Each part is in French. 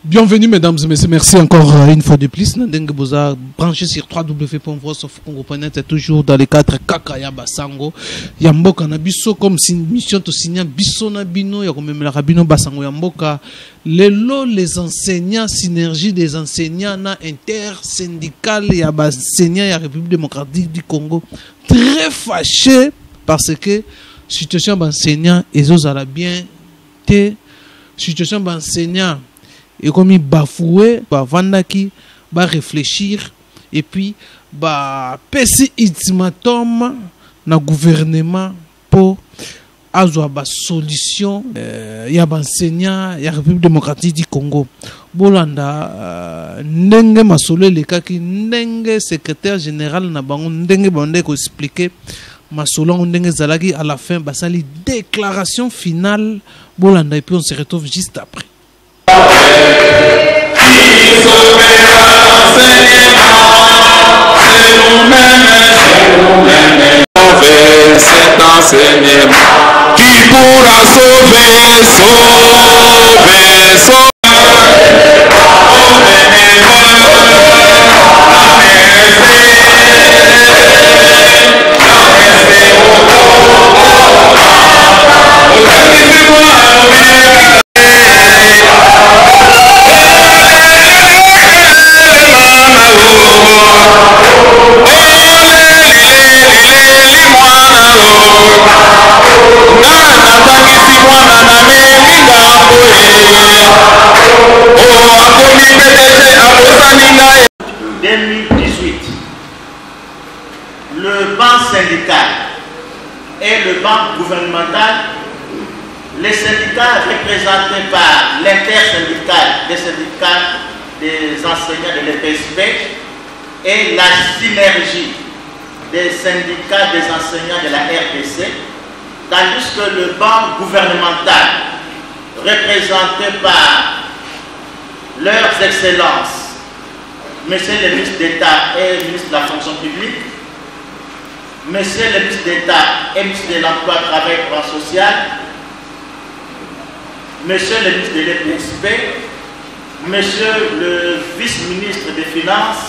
Bienvenue mesdames et messieurs, merci encore une fois de plus. Ndenge boza branché sur www.voiceofcongo.net et toujours dans les 4 kaka ya basango. Ya mboka na biso comme mission to signa biso na bino ya komemela rabino basango ya mboka. Lelo les enseignants, synergie des enseignants na intersyndicale ya enseignants ya République démocratique du Congo. Très fâché parce que situation d'enseignants ezozala bien te situation d'enseignants et comme il bafoué, vandaki, réfléchir et puis pesi ultimatum na gouvernement pour avoir une solution ya enseignant ya République démocratique du Congo. Bolanda ndenge masolo le kaki ndenge secrétaire général na bango ndenge bande ko expliquer masolo ndenge zalaki à la fin basali déclaration finale bolanda et puis on se retrouve juste après. Cet enseignement qui pourra sauver, le banc syndical et le banc gouvernemental, les syndicats représentés par l'intersyndical des syndicats des enseignants de l'EPSP et la synergie des syndicats des enseignants de la RDC, tandis que le banc gouvernemental représenté par leurs excellences, Monsieur le ministre d'État et le ministre de la fonction publique, Monsieur le ministre d'État et ministre de l'Emploi, Travail et Droit social, Monsieur le ministre de l'EPSP, Monsieur le vice-ministre des Finances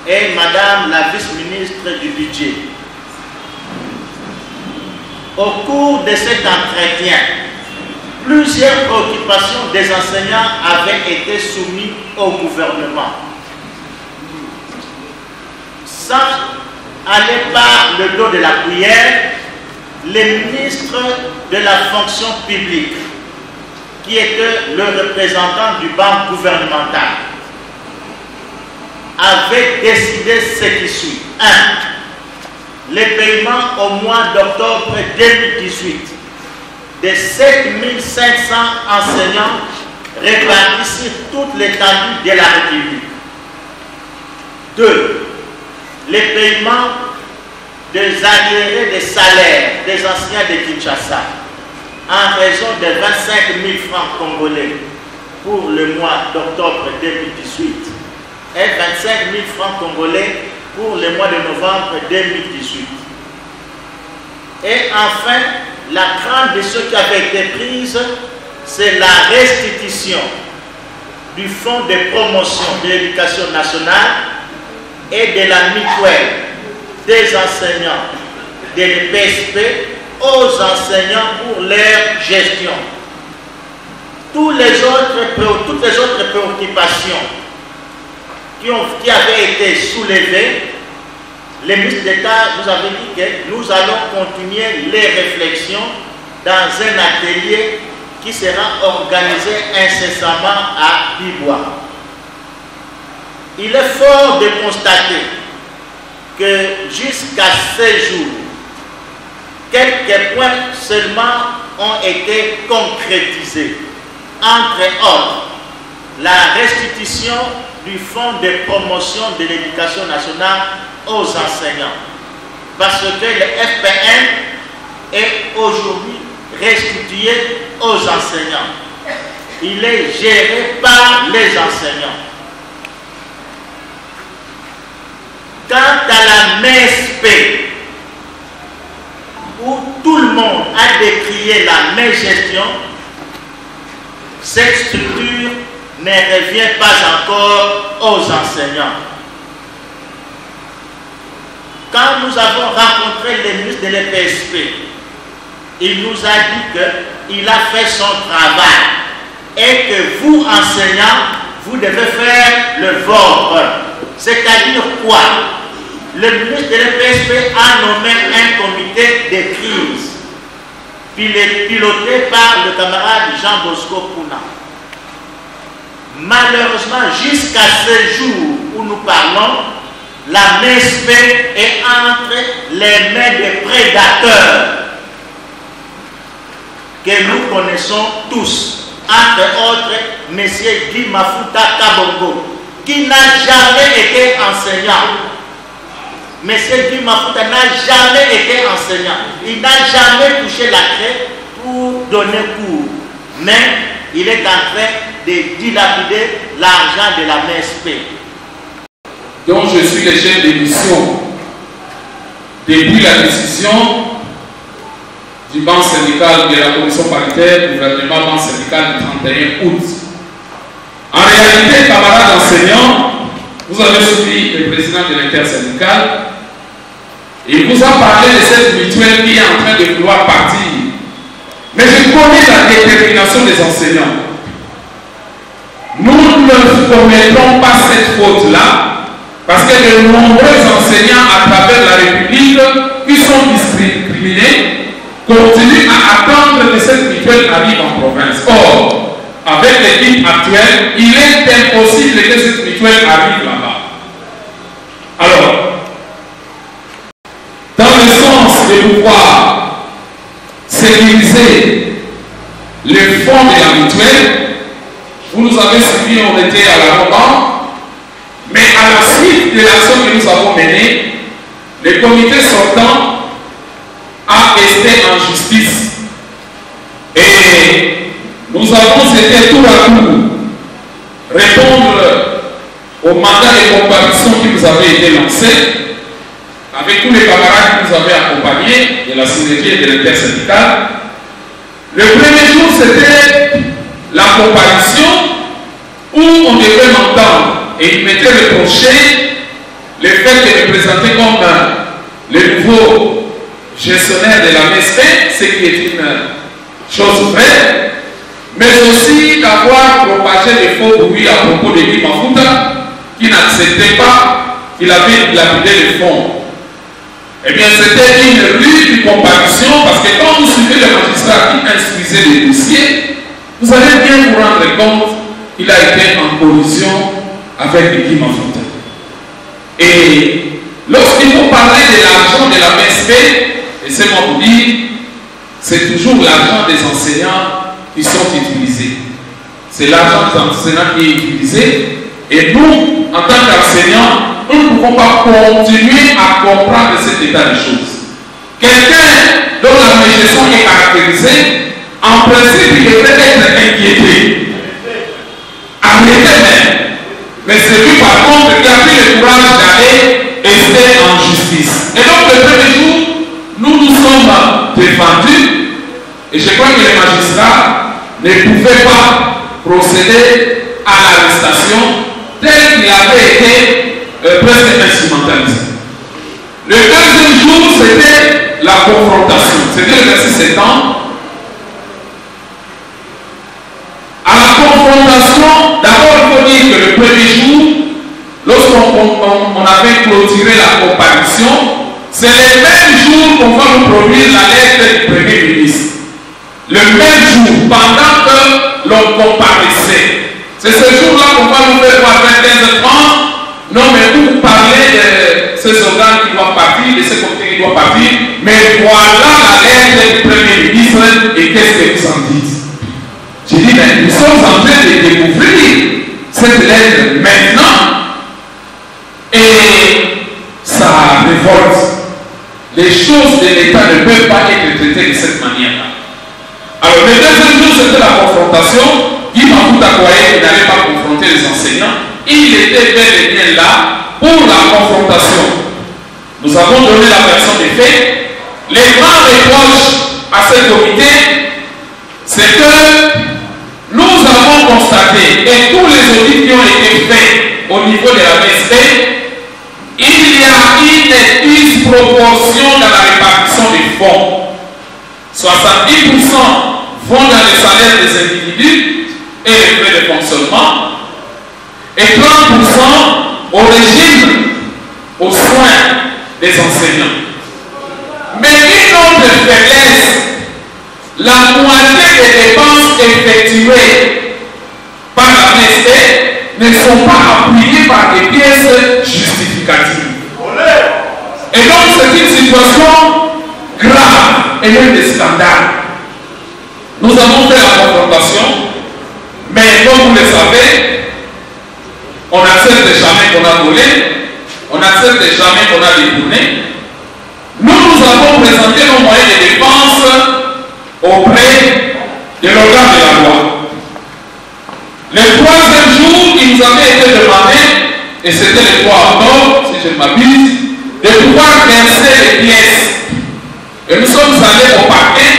et Madame la vice-ministre du Budget. Au cours de cet entretien, plusieurs préoccupations des enseignants avaient été soumises au gouvernement. Sans aller par le dos de la cuillère, les ministres de la fonction publique, qui était le représentant du banc gouvernemental, avaient décidé ce qui suit. 1. Les paiements au mois d'octobre 2018 de 7500 enseignants répartis sur toute l'étendue de la République. 2. Les paiements des arriérés des salaires des enseignants de Kinshasa en raison de 25 000 francs congolais pour le mois d'octobre 2018 et 25 000 francs congolais pour le mois de novembre 2018. Et enfin, la grande décision qui avait été prise, c'est la restitution du fonds de promotion de l'éducation nationale et de la mutuelle des enseignants de l'EPSP aux enseignants pour leur gestion. Toutes les autres préoccupations qui avaient été soulevées, le ministre d'État nous avait dit que nous allons continuer les réflexions dans un atelier qui sera organisé incessamment à Bibois. Il est fort de constater que jusqu'à ce jour, quelques points seulement ont été concrétisés. Entre autres, la restitution du fonds de promotion de l'éducation nationale aux enseignants. Parce que le FPN est aujourd'hui restitué aux enseignants. Il est géré par les enseignants. Quant à la MESP, où tout le monde a décrié la mégestion, cette structure ne revient pas encore aux enseignants. Quand nous avons rencontré les ministres de l'EPSP, il nous a dit qu'il a fait son travail et que vous, enseignants, vous devez faire le vôtre. C'est-à-dire quoi? Le ministre de l'EPSP a nommé un comité de crise piloté par le camarade Jean Bosco Pouna. Malheureusement, jusqu'à ce jour où nous parlons, la MESP est entre les mains des prédateurs que nous connaissons tous, entre autres M. Guy Mafuta Kabongo, qui n'a jamais été enseignant. M. Guy Mafuta n'a jamais été enseignant. Il n'a jamais touché la craie pour donner cours. Mais il est en train de dilapider l'argent de la MESP. Donc je suis le chef de mission depuis la décision du banc syndical de la commission paritaire, gouvernement banc syndical du 31 août. En réalité, camarades enseignants, vous avez suivi le président de l'intersyndicale. Il vous a parlé de cette mutuelle qui est en train de vouloir partir. Mais je connais la détermination des enseignants. Nous ne commettrons pas cette faute-là. Parce que de nombreux enseignants à travers la République qui sont discriminés continuent à attendre que cette mutuelle arrive en province. Or, avec l'équipe actuelle, il est impossible que cette mutuelle arrive là-bas. Alors, dans le sens de pouvoir sécuriser les fonds de la mutuelle, vous nous avez suivis, on était à la Roban. Mais à la suite de l'action que nous avons menée, le comité sortant a été en justice. Et nous avons été tour à tour répondre au mandat de comparution qui nous avait été lancé avec tous les camarades qui nous avaient accompagnés de la synergie et de l'intersyndicale. Le premier jour, c'était la comparution où on devait m'entendre. Et il m'était reproché le fait de me présenter comme le nouveau gestionnaire de la MESP, ce qui est une chose vraie, mais aussi d'avoir propagé des faux bruits à propos de Guy Mafuta, qui n'acceptait pas qu'il avait dilapidé les fonds. Eh bien, c'était une rude comparution, parce que quand vous suivez le magistrat qui instruisait les dossiers, vous allez bien vous rendre compte qu'il a été en collision avec Guy Mafuta. Et lorsqu'il faut parler de l'argent de la MESP, laissez-moi vous dire, c'est toujours l'argent des enseignants qui sont utilisés. C'est l'argent des enseignants qui est utilisé. Et nous, en tant qu'enseignants, nous ne pouvons pas continuer à comprendre cet état de choses. Quelqu'un dont la gestion est caractérisée, en principe, il devrait être inquiété. Arrêtez même. Mais c'est lui par contre qui a pris le courage d'aller rester en justice. Et donc le premier jour, nous nous sommes défendus. Et je crois que les magistrats ne pouvaient pas procéder à l'arrestation tel qu'il avait été presque instrumentalisé. Le deuxième jour, c'était la confrontation. C'était le verset 7 ans. À la confrontation, d'abord il faut dire que le premier jour, lorsqu'on avait clôturé la comparution, c'est le même jour qu'on va nous produire la lettre du Premier ministre. Le même jour, pendant que l'on comparaissait. C'est ce jour-là qu'on va nous faire voir vers 15h30. Non, mais vous parlez de ces organes qui doivent partir, de ces comités qui doivent partir, mais voilà la lettre du Premier ministre et qu'est-ce que vous en dites? J'ai dit, mais nous sommes en train de découvrir cette lettre maintenant et ça révolte. Les choses de l'État ne peuvent pas être traitées de cette manière-là. Alors, le deuxième jour, c'était la confrontation. Guy Mafuta croyait qu'il n'allait pas confronter les enseignants. Il était bel et bien là pour la confrontation. Nous avons donné la version des faits. Les grands reproches à ce comité, c'est que nous avons avons constaté, et tous les audits qui ont été faits au niveau de la MSP, il y a une disproportion dans la répartition des fonds. 70% vont dans les salaires des individus et les frais de fonctionnement, et 30% au régime, aux soins des enseignants. Mais une autre faiblesse, la moitié des dépenses effectuées par la MSP ne sont pas appuyées par des pièces justificatives. Et donc c'est une situation grave et même des scandales. Nous avons fait la confrontation, mais comme vous le savez, on n'accepte jamais qu'on a volé, on n'accepte jamais qu'on a détourné. Nous avons présenté nos moyens de dépense auprès de l'organe de la loi. Le troisième jour, il nous avait été demandé, et c'était le 3 octobre, si je ne m'abuse, de pouvoir verser les pièces. Et nous sommes allés au parquet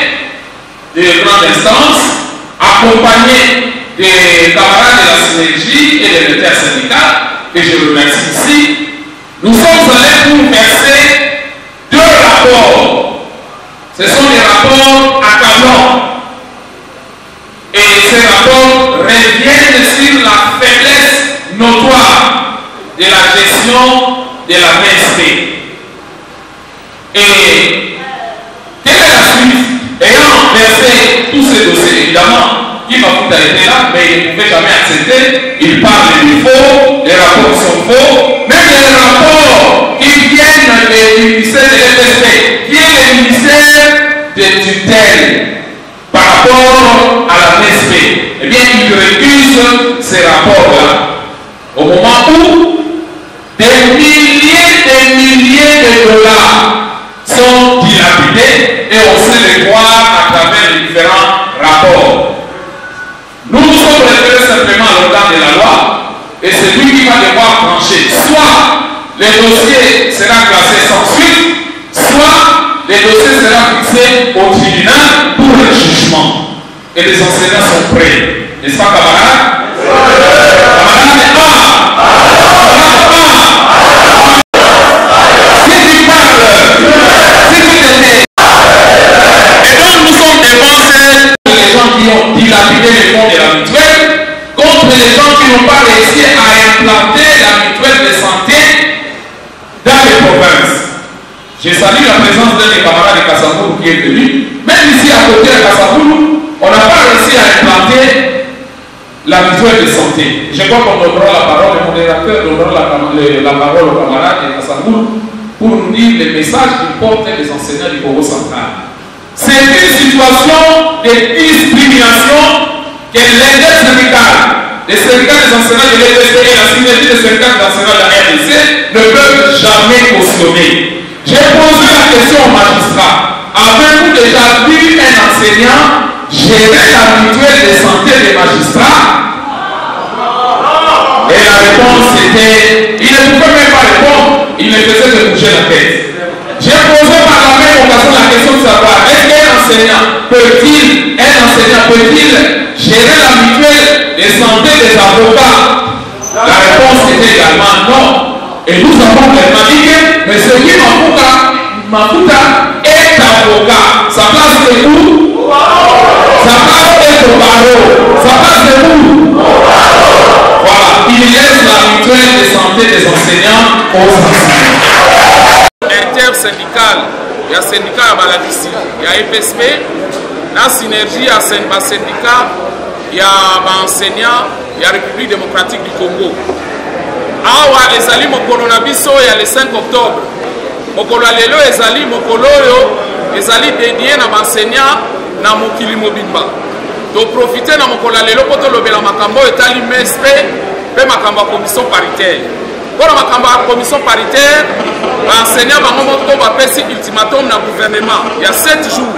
de grande instance, accompagnés des camarades de la synergie et des intersyndicats, que je remercie ici. Nous sommes allés pour verser 2 rapports. Ce sont des rapports accablants. Et ces rapports reviennent sur la faiblesse notoire de la gestion de la MSP. Et quelle est la suite? Ayant versé tous ces dossiers, évidemment, qui m'a tout été là, mais il ne pouvait jamais accepter. Il parle du faux, les rapports sont faux, même les rapports qui viennent du ministère de l'FSP, qui est le ministère de tutelle par rapport à la MSP. Eh bien, il récuse ces rapports-là. Au moment où des milliers de dollars sont dilapidés et on sait les voir à travers les différents rapports. Nous nous sommes référés simplement à l'organe de la loi et c'est lui qui va devoir trancher. Soit le dossier sera classé sans suite, soit le dossier sera fixé au tribunal pour le jugement. Et les enseignants sont prêts. N'est-ce pas, camarades? Dilapider les fonds de la mutuelle contre les gens qui n'ont pas réussi à implanter la mutuelle de santé dans les provinces. Je salue la présence d'un des camarades de Kassaboulou qui est venu. Même ici à côté de Kassaboulou, on n'a pas réussi à implanter la mutuelle de santé. Je crois qu'on donnera la parole, le modérateur donnera la parole aux camarades de Kassaboulou pour nous dire les messages qu'ils portent les enseignants du Congo central. C'est une situation de discrimination que l'intersyndical, les syndicats des enseignants de l'EPC et la synergie des syndicats des enseignants de la RDC ne peuvent jamais cautionner. J'ai posé la question au magistrat. Avez-vous déjà vu un enseignant gérer la mutuelle de santé des magistrats? Et la réponse était, il ne pouvait même pas répondre, il ne faisait que bouger la tête. J'ai posé par la même occasion la question de savoir, est-ce qu'un enseignant peut-il gérer la mutuelle de santé des avocats? La réponse était également non. Et nous avons clairement dit que M. Mafuta est avocat. Sa place est où? Sa place est au barreau. Sa place est où? Voilà, il laisse la mutuelle de santé des enseignants aux enseignants. Intersyndical, il y a syndicat à Baladissi, il y a FSP, la synergie à syndicat, il y a enseignants, il y a République démocratique du Congo. Awa ezali mokolo na biso ya le 5 octobre. Mokolo lelo ezali mokolo yo ezali dédié na enseignants na mokili mobimba. To profiter na mokolo lelo poto lobela makambo etali MSP pe makambo commission paritaire. Pour la commission paritaire, l'enseignant va passer ultimatum dans le gouvernement. Il y a 7 jours.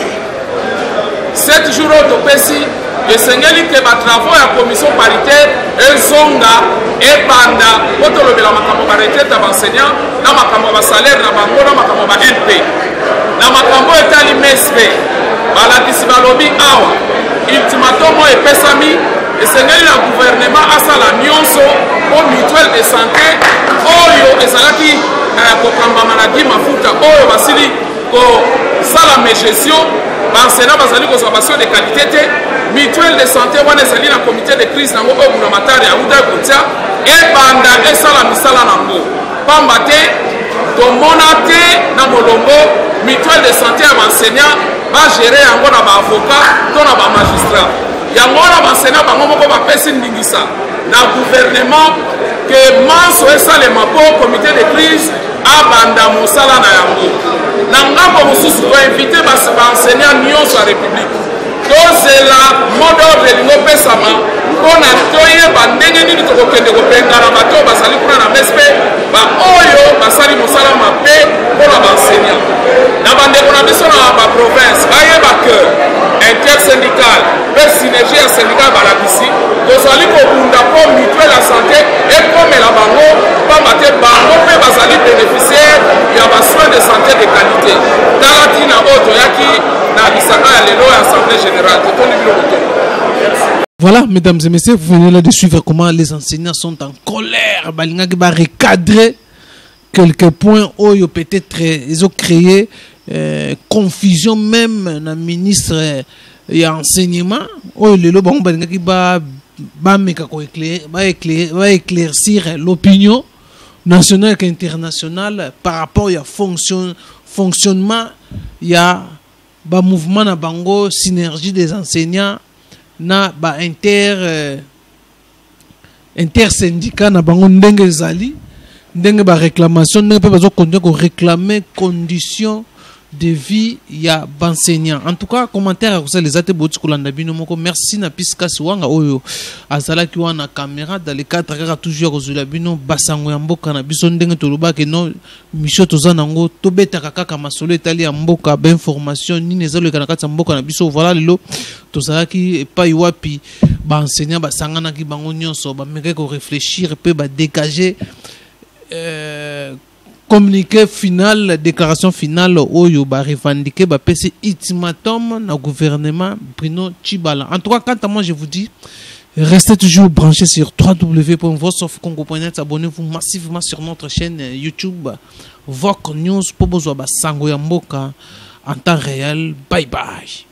7 jours au PSI, le Seigneur dit que les travaux de la commission paritaire, ils sont là, et pendant, quand on a la retraite de l'enseignant, on a le salaire, on a le NP. On a le MSP, on a le lobby, ultimatum est pesami, esengeli na gouvernement asala nyonso au mutuelle de santé oyo ezalaki kokamba maladi mafuta oyo basili kosala gestion bansena bazali kozwa basio de qualité te mutuelle de santé wana ezali na comité de crise nango oyo gunamatari auda kotia ebanda esala misala nango pamba te tomona te na molongo mutuelle de santé ya baenseignant bagere yango na baavocat to na bamagistrat yango wana baenseignant bango moko bapesi ndingisa na gouvernement ke manso esalema po comité de crise abanda mosala na yango na ngambo mosusu koinvite baenseignant nyonso ya république tozela mode ordre elingi opesama mpona toyeba ndenge nini tokokende kopengana bato oyo bazali kuna na mese mpe baoyo basali mosala mabe mpona baenseignant na bandeko na biso na baprovince bayeba ke intersyndical mpe synergie ya syndical balabisi tozali kobunda mpo mutuelle ya santé ekomela bango pamba te bango mpe bazali bénéficiaire ya basoin de santé de qualité tala ntina oyo toyaki na lisanga ya lelo ya assemblée générale totoni biloko te. Voilà, mesdames et messieurs, vous venez là de suivre comment les enseignants sont en colère. Balingaki va recadrer quelques points où peut-être ils ont créé confusion même dans le ministre et enseignement. Où le lo bango balingaki va éclaircir l'opinion nationale et internationale par rapport au fonctionnement, il y a un mouvement na bango synergie des enseignants na ba intersyndicat na bango ndenge ezali ndenge ba réclamation ndenge pe bazo continuer ko réclamer conditions de vie ya benseignant. En tout cas, commentaire à ça les ate boti kolanda bino moko. Merci na piska siwanga oyo azala ki wana caméra dans les cadres kaka toujours kozula bino basango ya mboka na biso ndenge toloba ke no mission tozana ngo tobeta kaka masolo etali ya mboka ba information ni nezalo kana kata mboka na biso. Voilà lelo tozala ki epai wapi ba enseignant basangana ki bango nyonso ba meke ko réfléchir pe ba dégager communiqué final, déclaration finale, oyo ba revendiquer ba PC ultimatum na gouvernement Bruno Tshibala. En tout cas, quant à moi, je vous dis, restez toujours branchés sur www.voiceofcongo.net. Abonnez-vous massivement sur notre chaîne YouTube Voc News pour besoin ba sango ya mboka en temps réel. Bye bye.